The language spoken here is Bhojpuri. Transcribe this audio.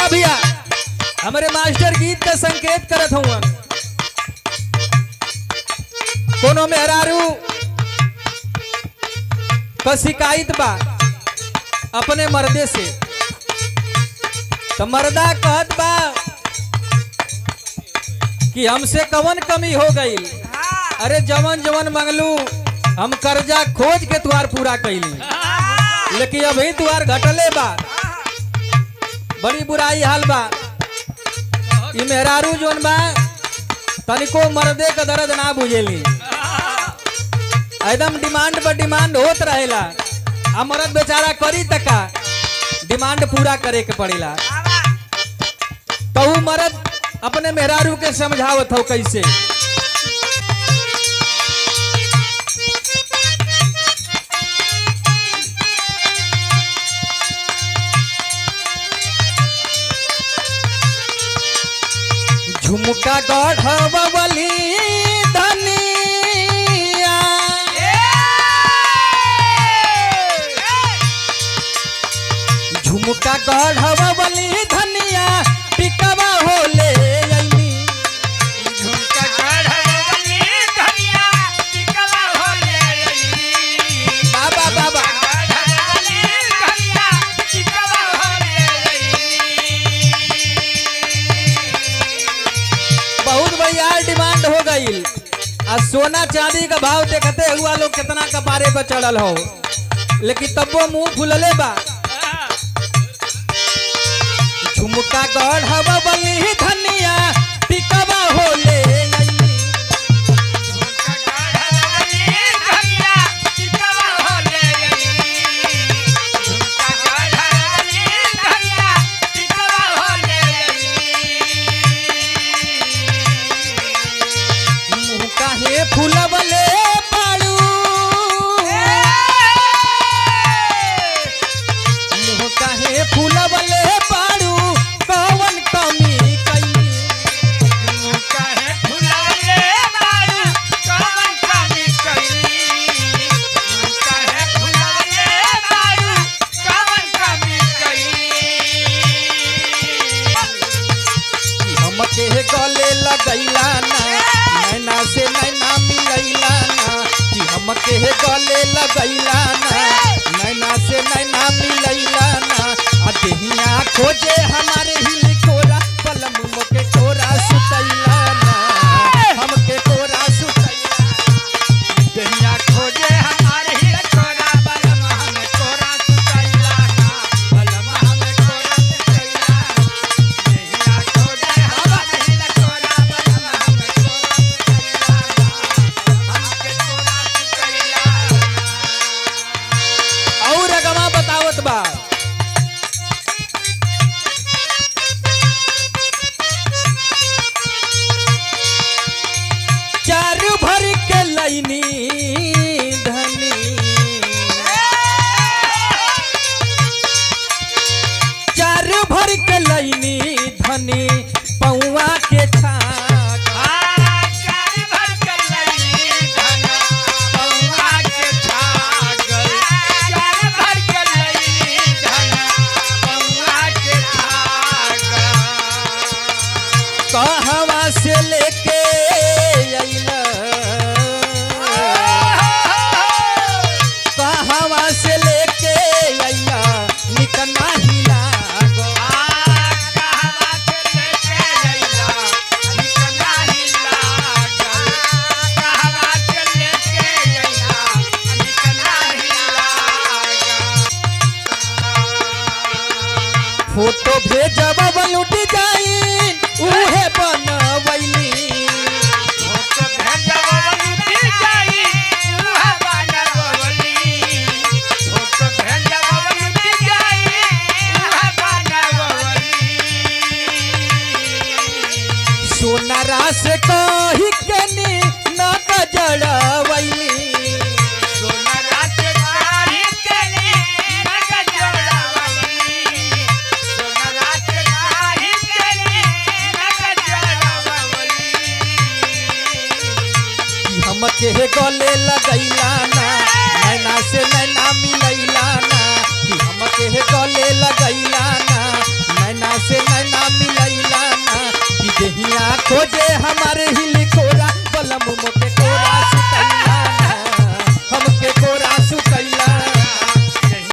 देखा भैया हमारे मास्टर गीत का संकेत करत हुआ कोनो मेहरारू का शिकायत बा अपने मर्दे से तो मर्दा कहत बा कि हमसे कवन कमी हो गई। अरे जवन जवन मंगलू हम कर्जा खोज के तुहार पूरा कैली लेकिन अभी तुहार घटले बा बड़ी बुराई हाल बा। ये मेहरारू जोन बा तनिको मर्दे का दर्द ना बुझेली एकदम डिमांड पर डिमांड होत रहेला। आ मर्द बेचारा करी तका डिमांड पूरा करे के पड़ेला। तो मर्द अपने मेहरारू के समझावत हो कैसे झुमका गढ़वली धनिया झुमका गढ़वली धनिया टिकवा होले झुमका गढ़वली धनिया टिकवा होले बाबा बाबा गढ़वली धनिया टिकवा होले बहुत बड़ियार डिमांड हो गई। आ सोना चांदी का भाव देखते हुआ लोग कितना कपारे पर चढ़ल हो लेकिन तबो मुंह फुलले बा। झुमका गढ़वली धनिया टिकवा होले झुमका गढ़वली धनिया टिकवा होले झुमका गढ़वली धनिया टिकवा होले मुंह काहे फुलवले पाड़ू मुंह काहे फुलवले पाड़ू कवन कमी कैली काहे फुलवले बारू कवन कमी कैली काहे फुलवले बारू कवन कमी कैली हमके गले लगैला ना नैना से नैना मिलैला ना कि हमके गले लगैला ना नैना से नैना मिलैला ना आ देहिया खोजे हमारे हिल कोरा पलम के कोरा सुतैला ना हमके कोरा सुतैला दुनिया खोजे हमारे ही कोरा बलम हम कोरा सुतैला ना बलम हम कोरा सुतैला दुनिया खोजे हमारे ही कोरा बलम हम कोरा सुतैला ना हमके कोरा सुतैला और अगवा बतावत बा चार भर के लैनी धनी चार भर के लैनी धनी पौआ के छाक चार भर के लैनी धन पौआ के छागल चार भर के लैनी धन पौआ के छागल कहवा से लेके अइला कहवा से लेके अइला निकना ही लागो कहवा से लेके अइला निकना ही लागल कहवा से लेके अइला निकना ही लागल फोटो भेजब लुट जाई उहे बनवैली फोटो भेजब लुट जाई उहे बनवली फोटो भेजब लुट जाई उहे बनवली सोनारा से कही के नी न जड़वैली सोनारा से काढ़ी के नी नग जड़वली सोनारा से काढ़ी के नी नग जड़वली हमके गले लगैला ना नैना से नैना मिलैला ना कि हमके गले लगैला ना नैना से नैना खोजे हमारे हिल